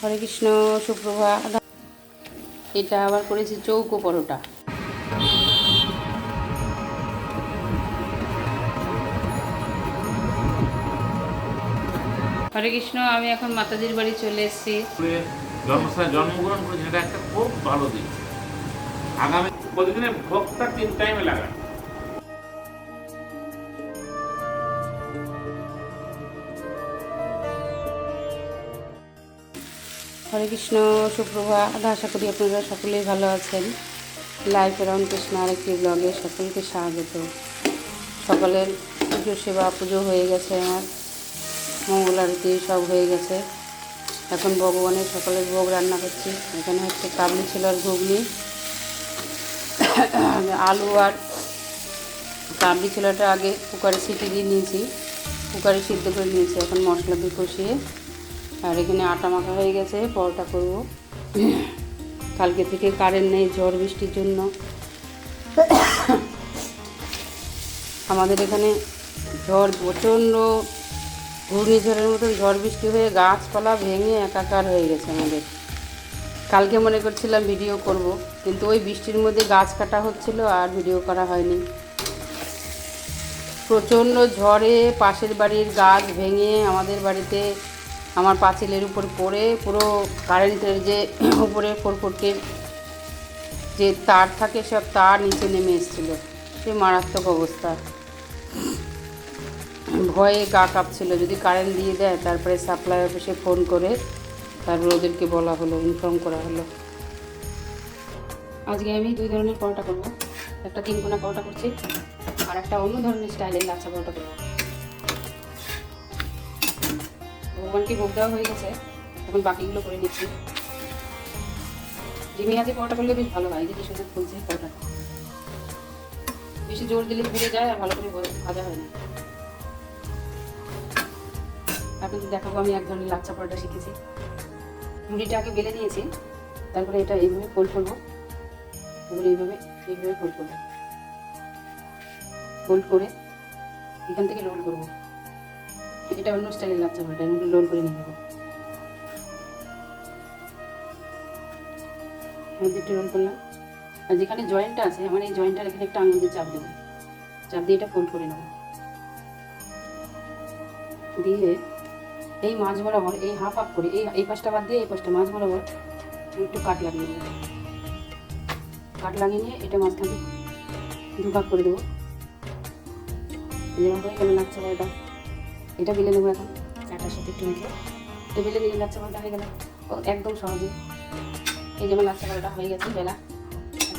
হরে কৃষ্ণ, সুপ্রভাত। এটা আবার করেছি চৌকো পরোটা। হরে কৃষ্ণ, আমি এখন মাতাজির বাড়ি চলে এসেছি। জন্মগ্রহণ করেছেন, এটা একটা খুব ভালো দিক। আগামী প্রতিদিনের ভোগটা 3 টাইমে লাগান। হরে কৃষ্ণ, সুপ্রভাত। আশা করি আপনারা সকলেই ভালো আছেন। লাইফ অ্যারাউন্ড কৃষ্ণ আরেকটি ব্লগে সকলকে স্বাগত। সকালের পুজো সেবা পুজো হয়ে গেছে, আমার মঙ্গল আরতি সব হয়ে গেছে। এখন ভগবানের সকালের ভোগ রান্না করছি। এখানে হচ্ছে কাবলি ছোলার ঘুগনি, আলু আর কাবলি ছোলাটা আগে কুকারে সিটি দিয়ে নিয়েছি, কুকারে সিদ্ধ করে নিয়েছি। এখন মশলা দিয়ে কষিয়ে, আর এখানে আটা মাখা হয়ে গেছে, পরোটা করব। কালকে থেকে কারেন্ট নেই ঝড় বৃষ্টির জন্য। আমাদের এখানে ঝড় প্রচণ্ড, ঘূর্ণিঝড়ের মতন ঝড় বৃষ্টি হয়ে গাছপালা ভেঙে একাকার হয়ে গেছে আমাদের। কালকে মনে করছিলাম ভিডিও করব, কিন্তু ওই বৃষ্টির মধ্যে গাছ কাটা হচ্ছিল আর ভিডিও করা হয়নি। প্রচণ্ড ঝড়ে পাশের বাড়ির গাছ ভেঙে আমাদের বাড়িতে, আমার পাঁচিলের উপর পড়ে পুরো কারেন্টের যে উপরে ফোরফোরকে যে তার থাকে সব তার নিচে নেমে এসেছিলো। সে মারাত্মক অবস্থা। ভয়ে গা কাঁপছিল, যদি কারেন্ট দিয়ে দেয়। তারপরে সাপ্লাই অফিসে ফোন করে তারপর ওদেরকে বলা হলো, ইনফর্ম করা হলো। আজকে আমি 2 ধরনের পরোটা করবো। একটা 3 কোনা পরোটা করছি, আর একটা অন্য ধরনের স্টাইলের লাচ্ছা পরোটা করবো। ভগবানকে ভোগ দেওয়া হয়ে গেছে, এখন বাকিগুলো করে নিচ্ছি। ডিমি আছে পরোটা করলে বেশ ভালো হয়, যে সুন্দর ফুলছে পরোটা। বেশি জোর দিলে ভেঙে যায় আর ভালো করে ভাজা হয় না। আপনাদের দেখাবো আমি এক ধরনের লাচ্ছা পরোটা শিখেছি। মুড়িটা আগে বেলে নিয়েছি, তারপরে এটা এইভাবে ফোল্ড করবো, তারপরে এইভাবে ফোল্ড করবো। ফোল্ড করে এখান থেকে রোল করবো। এটা অন্য স্টাইলের লাচ্ছা পরোটা, এমন রোল করে নিয়ে নেবো। একটু রোল করলাম, আর যেখানে জয়েন্টটা আছে আমার এই জয়েন্টটার এখানে একটা আঙুল দিয়ে চাপ দেবো। চাপ দিয়ে এটা ফোল্ড করে নেবো। দিয়ে এই মাছ বরাবর এই হাফ করে এই পাশটা বাদ দিয়ে এই পাশটা মাছ বরাবর একটু কাট লাগিয়ে নেবো। কাট লাগিয়ে নিয়ে এটা মাঝখানে 2 ভাগ করে দেবো। যেমন হয়ে গেল লাচ্ছা পরোটা। এটা বেলে নেবো এখন আটার সাথে একটু মেখে। এটা বেলে নিলে লাচ্ছা পরোটা হয়ে গেল একদম সহজে। এই যেমন লাচ্ছা পরোটা হয়ে গেছে বেলা।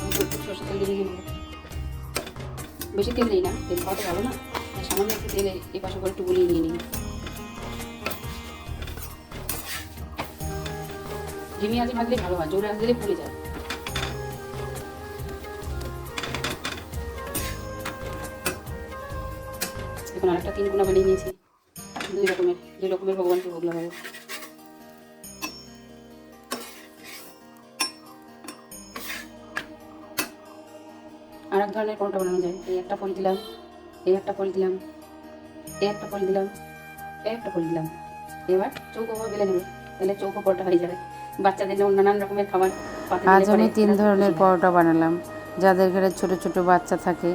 এখন একটু সরষের তেল দিয়ে নেবো। বেশি তেল নেই না, তেল খাওয়াতে ভালো না, সামান্য একটু তেলে এই পাশে করে একটু গুলিয়ে নিয়ে নিই। ডিমি আঁচে ভাজলে ভালো হয়, জোরে আঁচ দিলে পুড়ে যায়। এখন আরেকটা 3 কোনা বানিয়ে নিয়েছি। 2 রকমের ভগবানকে ভোগ লাগাবো। আর এক ধরনের পরোটা বানানো যায়। এই একটা ফল দিলাম, এই একটা ফল দিলাম, এই একটা ফল দিলাম, এই একটা ফল দিলাম। এবার চৌকোভাবে বেলে নেবো, তাহলে চৌকো পরোটা হয়ে যাবে। বাচ্চাদের নানান রকমের খাবার। আজ আমি 3 ধরনের পরোটা বানালাম। যাদের ঘরে ছোট ছোট বাচ্চা থাকে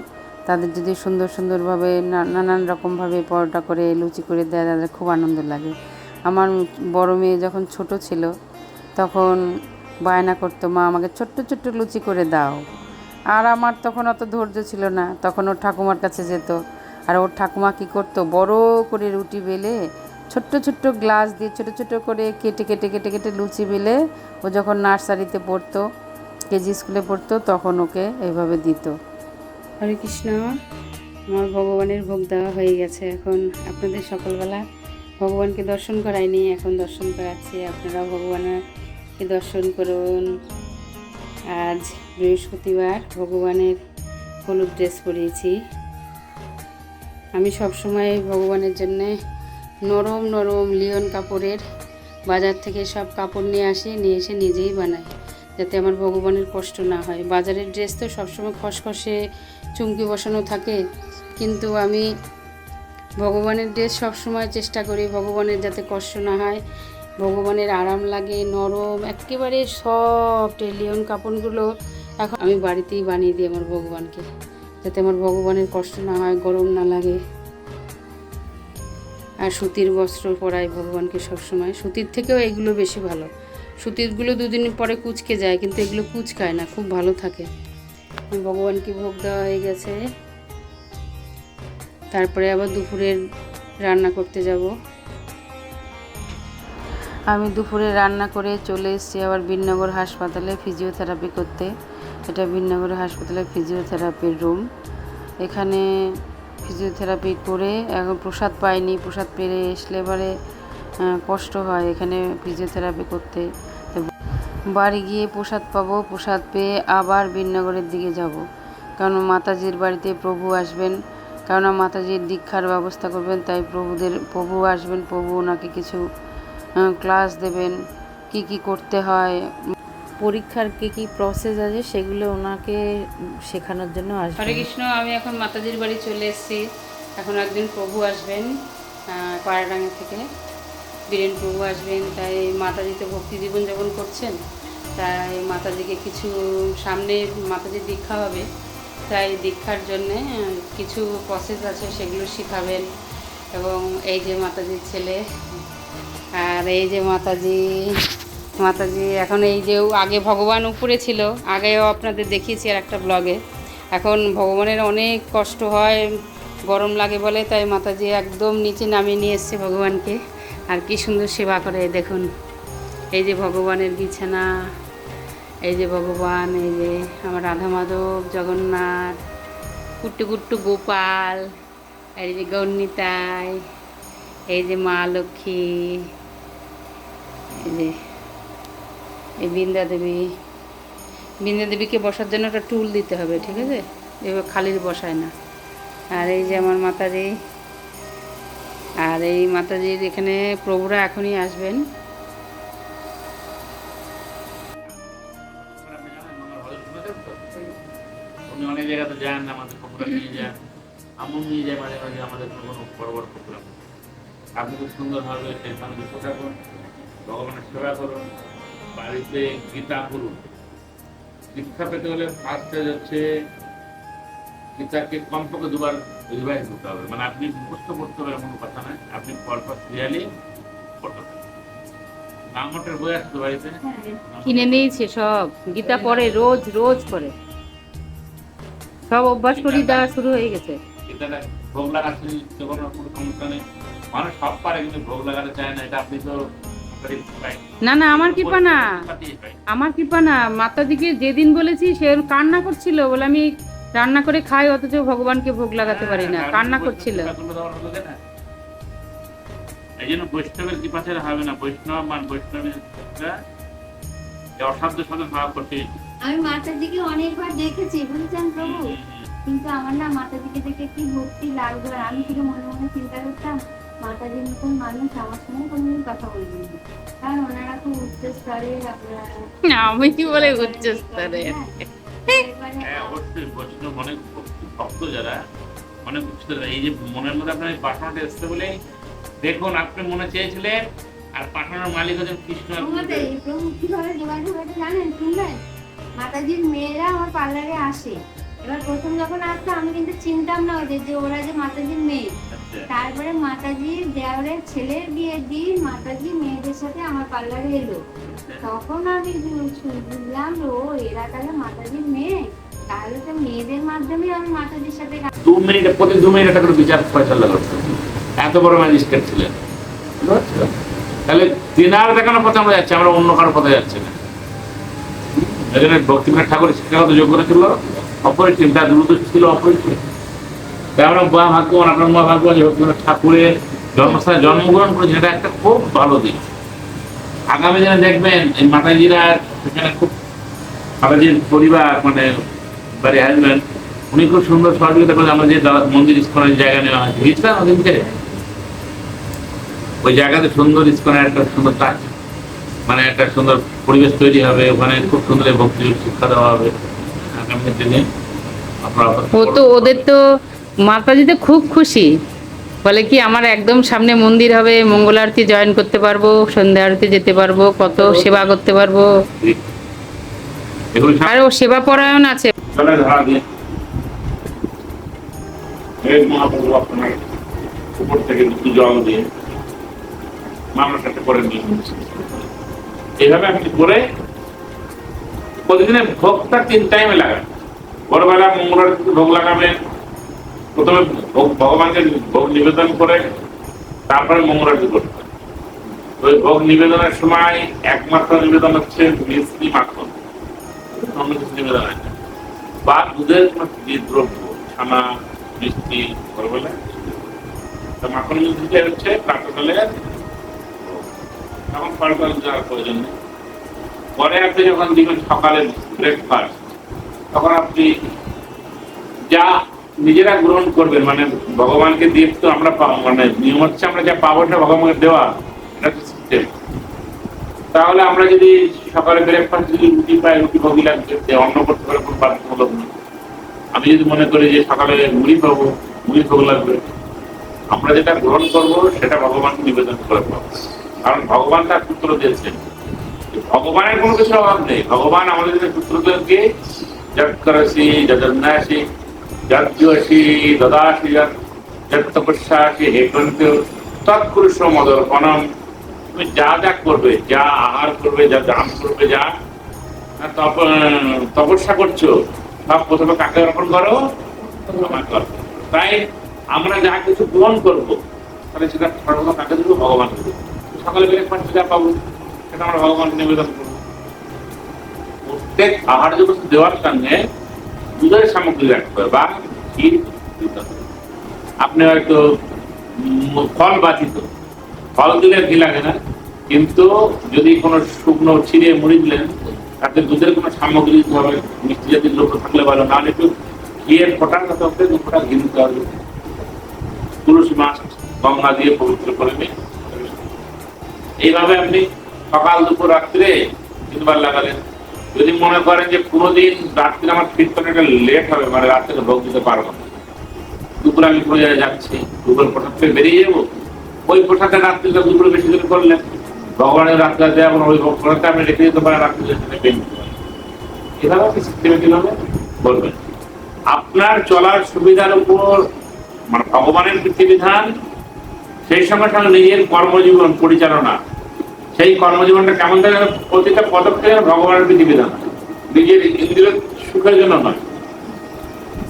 তাদের যদি সুন্দর সুন্দরভাবে নানান রকমভাবে পরোটা করে লুচি করে দেয়, তাদের খুব আনন্দ লাগে। আমার বড় মেয়ে যখন ছোট ছিল তখন বায়না করতো, মা আমাকে ছোট্ট ছোট্ট লুচি করে দাও। আর আমার তখন অত ধৈর্য ছিল না, তখন ওর ঠাকুমার কাছে যেত। আর ওর ঠাকুমা কী করতো, বড় করে রুটি বেলে ছোট্ট ছোট্ট গ্লাস দিয়ে ছোটো ছোটো করে কেটে কেটে কেটে কেটে লুচি বেলে, ও যখন নার্সারিতে পড়তো, কেজি স্কুলে পড়তো, তখন ওকে এইভাবে দিত। হরে কৃষ্ণ, আমার ভগবানের ভোগ দেওয়া হয়ে গেছে। এখন আপনাদের সকালবেলা ভগবানকে দর্শন করাইনি, এখন দর্শন করাচ্ছি। আপনারাও ভগবানকে দর্শন করুন। আজ বৃহস্পতিবার, ভগবানের হলুদ ড্রেস পরিয়েছি। আমি সবসময় ভগবানের জন্যে নরম নরম লিওন কাপড়ের বাজার থেকে সব কাপড় নিয়ে আসি, নিয়ে এসে নিজেই বানাই, যাতে আমার ভগবানের কষ্ট না হয়। বাজারের ড্রেস তো সবসময় খসখসে চুমকি বসানো থাকে, কিন্তু আমি ভগবানের ড্রেস সবসময় চেষ্টা করি ভগবানের যাতে কষ্ট না হয়, ভগবানের আরাম লাগে, নরম একেবারে সফট। লিওন কাপড়গুলো এখন আমি বাড়িতেই বানিয়ে দিই আমার ভগবানকে, যাতে আমার ভগবানের কষ্ট না হয়, গরম না লাগে। আর সুতির বস্ত্র পরাই ভগবানকে সবসময়। সুতির থেকেও এগুলো বেশি ভালো। সুতিরগুলো দুদিন পরে কুঁচকে যায়, কিন্তু এগুলো কুঁচকায় না, খুব ভালো থাকে। ভগবানকে ভোগ দেওয়া হয়ে গেছে, তারপরে আবার দুপুরের রান্না করতে যাব। আমি দুপুরে রান্না করে চলে এসেছি আবার বীরনগর হাসপাতালে ফিজিওথেরাপি করতে। এটা বীরনগর হাসপাতালের ফিজিওথেরাপির রুম। এখানে ফিজিওথেরাপি করে এখন প্রসাদ পাইনি, প্রসাদ পেরে আসলে এবারে কষ্ট হয় এখানে ফিজিওথেরাপি করতে। তো বাড়ি গিয়ে প্রসাদ পাবো, প্রসাদ পেয়ে আবার বীরনগরের দিকে যাব, কারণ মাতাজির বাড়িতে প্রভু আসবেন, কারণ মাতাজির দীক্ষার ব্যবস্থা করবেন, তাই প্রভু আসবেন। প্রভু ওনাকে কিছু ক্লাস দেবেন, কি কি করতে হয়, পরীক্ষার কি কি প্রসেস আছে সেগুলো ওনাকে শেখানোর জন্য আসবেন। হরে কৃষ্ণ। আমি এখন মাতাজির বাড়ি চলে এসেছি। এখন একজন প্রভু আসবেন পাড়াডাঙ্গা থেকে, বীরেন প্রভু আসবেন। তাই মাতাজিতে ভক্তি জীবন যাপন করছেন, তাই মাতাজিকে কিছু সামনে মাতাজির দীক্ষা হবে, তাই দীক্ষার জন্যে কিছু প্রসেস আছে সেগুলো শেখাবেন। এবং এই যে মাতাজির ছেলে, আর এই যে মাতাজি এখন এই যে আগে ভগবান উপরে ছিল, আগেও আপনাদের দেখিয়েছি আর একটা ব্লগে। এখন ভগবানের অনেক কষ্ট হয়, গরম লাগে বলে, তাই মাতাজি একদম নিচে নামিয়ে নিয়ে এসছে ভগবানকে। আর কি সুন্দর সেবা করে দেখুন। এই যে ভগবানের বিছানা, এই যে ভগবান, এই যে আমার রাধা মাধব, জগন্নাথ, কুট্টু কুট্টু গোপাল, এই যে গৌরনিতাই, এই যে মা লক্ষ্মী, এই যে এই বৃন্দা দেবীকে বসার জন্য একটা টুল দিতে হবে, ঠিক আছে, এবার খালির বসায় না। আর এই যে আমার মাতাজি, আর এই মাতাজির এখানে প্রভুরা এখনই আসবেন। উনি অনেক জায়গাতে যান, আমাদের প্রোগ্রাম নিয়ে যান, আমন নিয়ে যায় মাঝে মাঝে আমাদের কোনো বড় বড় প্রোগ্রাম। আপনি খুব সুন্দরভাবে সেখানে বিষয় থাকুন, ভগবানের সেবা করুন, বাড়িতে গীতা করুন। দীক্ষা পেতে হলে ফার্স্ট হচ্ছে গীতাকে কমপক্ষে দুবার রিভাইজ করতে হবে। মানে আপনি মুখস্থ করতে হবে এমন কথা নয়, আপনি পরপর সিরিয়ালি পড়তে থাকবেন। নামটের বই আসতো বাড়িতে, কিনে নিয়েছে সব, গীতা পড়ে, রোজ পড়ে, সব অভ্যাস করি দেওয়া শুরু হয়ে গেছে। গীতাটা ভোগ লাগাচ্ছি যখন কোনো সমস্যা নেই। মানুষ সব পারে কিন্তু ভোগ লাগাতে চায় না, এটা আপনি তো না আমার কৃপা না, মাতাজিকে যেদিন বলেছি সে কান্না করছিল বলে আমি রান্না করে খাই, অথচ ভগবানকে ভোগ লাগাতে পারি না, কান্না করছিল। এই জন্য বৈষ্ণবের কৃপা ছাড়া হবে না। বৈষ্ণবের অসাধ্য সাধন ভাব করতে। আমি মাতাজিকে অনেকবার দেখেছি, বুঝছেন প্রভু, কিন্তু আমার না মাতাজিকে দেখে কি ভক্তি লাগতো। আর আমি শুধু মনে মনে চিন্তা করতাম, মাতাজির মতন মানুষ আমার সঙ্গে কোনোদিন কথা বলবেন না, কারণ ওনারা খুব উচ্চ স্তরের। আমি কি বলে উচ্চ স্তরের? অবশ্যই বৈষ্ণব অনেক ভক্ত যারা অনেক উচ্চ, এই যে মনের মধ্যে আপনার পাঠানোটা এসছে বলে দেখুন, আপনি মনে চেয়েছিলেন, আর পাঠানোর মালিক হচ্ছেন কৃষ্ণ। প্রভু কিভাবে যোগাযোগ হয়েছে জানেন, শুনবেন? মাতাজির মেয়েরা আমার পার্লারে আসে। এবার প্রথম যখন আসতো আমি কিন্তু চিনতাম না ওদের যে ওরা যে মাতাজির মেয়ে। তারপরে মাতাজির দেওরের ছেলের বিয়ের দিন মাতাজি মেয়েদের সাথে আমার পার্লারে এলো, তখন আমি বুঝলাম ও এরা তাহলে মাতাজির মেয়ে, তাহলে তো মেয়েদের মাধ্যমে আমি মাতাজির সাথে প্রতি 2 মিনিট একটা করে বিচার ফয়সালা করতো। এত বড় ম্যাজিস্ট্রেট ছিলেন। তাহলে তিনার দেখানোর পথে আমরা যাচ্ছি, আমরা অন্য কারো পথে যাচ্ছি না। এই জন্য ভক্তিবিনোদ ঠাকুর শিক্ষাগত যোগ্যতা ছিল অপরিসীম, তার দূরদৃষ্টি ছিল অপরিসীম। তাই আমরা ভাগ্যবান, আপনার মা ভাগ্যবান যে ভক্তিবিনোদ ঠাকুরের জন্মস্থানে জন্মগ্রহণ করেছে, এটা একটা খুব ভালো দিক। আগামী দিনে দেখবেন এই মাতাজিরা সেখানে খুব, মাতাজির পরিবার মানে বাড়ি হাজবেন্ড, উনি খুব সুন্দর সহযোগিতা করে। আমরা যে মন্দির ইস্কনের জায়গা নেওয়া হয়েছে, বুঝলাম ওদিনকে ওই জায়গাতে সুন্দর ইস্কনের একটা সুন্দর কাজ, মানে একটা সুন্দর পরিবেশ তৈরি হবে, ওখানে খুব সুন্দর ভক্তি শিক্ষা দেওয়া হবে আগামী দিনে। ও তো ওদের তো মাতাজিতে খুব খুশি, বলে কি আমার একদম সামনে মন্দির হবে, মঙ্গল আরতি জয়েন করতে পারবো, সন্ধ্যা আরতি যেতে পারবো, কত সেবা করতে পারবো। এগুলো আর ও সেবা পরায়ণ আছে। সামনে ধরা দিয়ে এই মহাপ্রভু আপনার উপর থেকে একটু জল দিয়ে মামলার সাথে করে নিয়ে এইভাবে আপনি করে প্রতিদিনের ভোগটা 3 টাইমে লাগান। ভোরবেলা মঙ্গল আরতিতে ভোগ লাগাবেন, প্রথমে ভগবানকে ভোগ নিবেদন করে তারপরে মঙ্গল আরতি করতে হবে। ওই ভোগ নিবেদনের সময় একমাত্র নিবেদন হচ্ছে মিষ্টি মাখন, অন্য কিছু নিবেদন হয় না, বা দুধের কোনো দ্রব্য, ছানা, মিষ্টি ভোরবেলা। মাখন মিষ্টি হচ্ছে প্রাতকালের, তখন ফলফল দেওয়ার প্রয়োজন নেই। পরে আপনি যখন দিবেন সকালের ব্রেকফাস্ট, তখন আপনি যা নিজেরা গ্রহণ করবেন, মানে ভগবানকে দিয়ে তো আমরা মানে নিয়ম হচ্ছে আমরা যা পাবো সেটা ভগবানকে দেওয়া, এটা তো সিস্টেম। তাহলে আমরা যদি সকালে ব্রেকফাস্ট যদি রুটি পাই, রুটি ভোগই লাগবে, অন্য করতে পারে কোনো বাধ্যতামূলক না। আমি যদি মনে করি যে সকালে মুড়ি পাবো, মুড়ি ভোগ লাগবে, আমরা যেটা গ্রহণ করবো সেটা ভগবানকে নিবেদন করে পাবো। কারণ ভগবান তার পুত্র দিয়েছেন, ভগবানের কোনো কিছু অভাব নেই। ভগবান আমাদের পুত্রদেরকে যৎকরসি যজন্যাসি যজ্ঞসি দদাসি যৎতপস্যাসি হেকন্ত তৎপুরুষ মদর্পণম। তুমি যা যা করবে, যা আহার করবে, যা দান করবে, যা তপস্যা করছো, সব প্রথমে কাকে অর্পণ করো? আমাকে অর্পণ করো। তাই আমরা যা কিছু গ্রহণ করবো, তাহলে সেটা সর্বদা কাকে দেবো? ভগবানকে দেবো। সকালে ব্রেকফাস্ট যা পাবো সেটা আমরা ভগবানকে নিবেদন করবো। প্রত্যেক আহার জগৎ দেওয়ার সঙ্গে দুধের সামগ্রী রাখতে হবে বা ক্ষীর দিতে হবে। আপনি হয়তো ফল বাচিত, ফল দিলে ঘি লাগে না, কিন্তু যদি কোনো শুকনো ছিঁড়ে মুড়ি দিলেন, তাতে দুধের কোনো সামগ্রী দিতে হবে, মিষ্টি জাতীয় দ্রব্য থাকলে ভালো, না হলে একটু ঘিয়ের ফোটা তাতে হবে, 2 ফোঁটা ঘি দিতে হবে। তুলসী মাছ গঙ্গা দিয়ে পবিত্র করে নিয়ে এইভাবে আপনি সকাল দুপুর রাত্রে 3 বার লাগালেন। যদি মনে করেন যে পুরোদিন রাত্রে আমার কীর্তনটা লেট হবে, মানে রাত্রে ভোগ দিতে পারবো না, দুপুরে আমি প্রয়োজনে যাচ্ছি, দুপুর প্রসাদ থেকে বেরিয়ে যাবো, ওই প্রসাদটা রাত্রিটা দুপুরে বেশি করে করলেন, ভগবানের রাত্রে দেওয়া ওই প্রসাদটা আপনি রেখে দিতে পারেন, রাত্রি এভাবে আপনি সিস্টেমেটিকভাবে বলবেন। আপনার চলার সুবিধার উপর মানে ভগবানের বিধিবিধান, সেই সঙ্গে সঙ্গে নিজের কর্মজীবন পরিচালনা, সেই কর্মজীবনটা কেমন থাকে? প্রতিটা পদক্ষেপে ভগবানের বিধিবিধান, নিজের ইন্দ্রিয় সুখের জন্য নয়।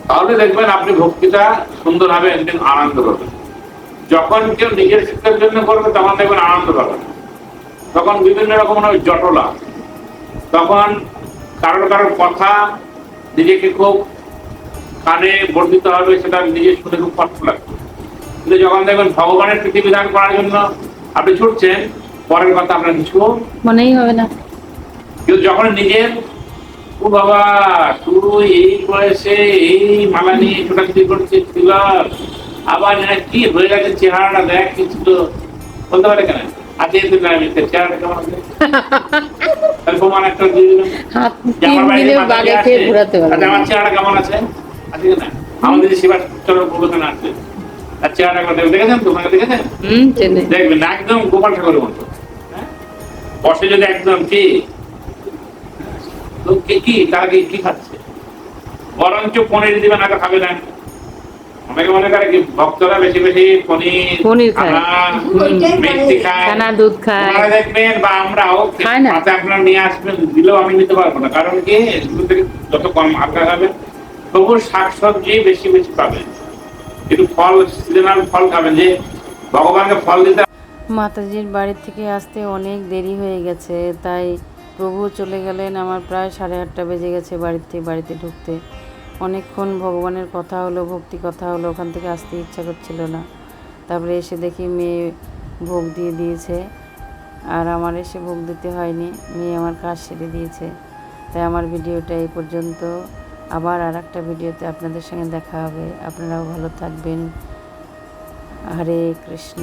তাহলে দেখবেন আপনি ভক্তিটা সুন্দর হবে, একদিন আনন্দ পাবেন। যখন কেউ নিজের সুখের জন্য করবে তখন দেখবেন আনন্দ পাবেন, তখন বিভিন্ন রকম জটলা, তখন কারোর কথা নিজেকে খুব কানে বর্ধিত হবে, সেটা নিজের শুনে খুব কষ্ট লাগবে। কিন্তু যখন দেখবেন ভগবানের বিধিবিধান করার জন্য আপনি ছুটছেন, পরের কথা আপনার কিছু মনেই হবে না। কিন্তু যখন নিজের ও বাবা তুই এই বয়সে এই মালা নিয়ে ছোটাছুটি করছিস, আবার কি হয়ে গেছে চেহারাটা দেখ, কিছু তো বলতে পারে কেন? আজকে চেহারাটা কেমন আছে প্রমাণ একটা দিয়ে দিলাম, আমার চেহারা কেমন আছে আজকে না, আমাদের সেবা চলো প্রবচন আসছে, আর চেহারা দেখেছেন তো? দেখেছেন? দেখবেন একদম গোপাল ঠাকুরের মতো বসে, যদি একদম কি তারা কি খাচ্ছে, বরঞ্চ পনির দিবে না, খাবে না। অনেকে মনে করে কি ভক্তরা বেশি বেশি পনির খায়, মিষ্টি খায়, দুধ খায়, দেখবেন বা আমরাও আপনারা নিয়ে আসবেন, দিলেও আমি নিতে পারবো না। কারণ কি এগুলো থেকে যত কম হালকা খাবেন, তবু শাকসবজি বেশি বেশি পাবেন, কিন্তু ফল সিজনাল ফল খাবেন, যে ভগবানকে ফল দিতে। মাতাজির বাড়ি থেকে আসতে অনেক দেরি হয়ে গেছে, তাই প্রভু চলে গেলেন। আমার প্রায় 8:30 বেজে গেছে বাড়িতে ঢুকতে। অনেকক্ষণ ভগবানের কথা হলো, ভক্তি কথা হলো, ওখান থেকে আসতে ইচ্ছা করছিল না। তারপরে এসে দেখি মেয়ে ভোগ দিয়ে দিয়েছে, আর আমার এসে ভোগ দিতে হয়নি, মেয়ে আমার কাজ সেরে দিয়েছে। তাই আমার ভিডিওটা এই পর্যন্ত। আবার আর একটা ভিডিওতে আপনাদের সঙ্গে দেখা হবে। আপনারাও ভালো থাকবেন। হরে কৃষ্ণ।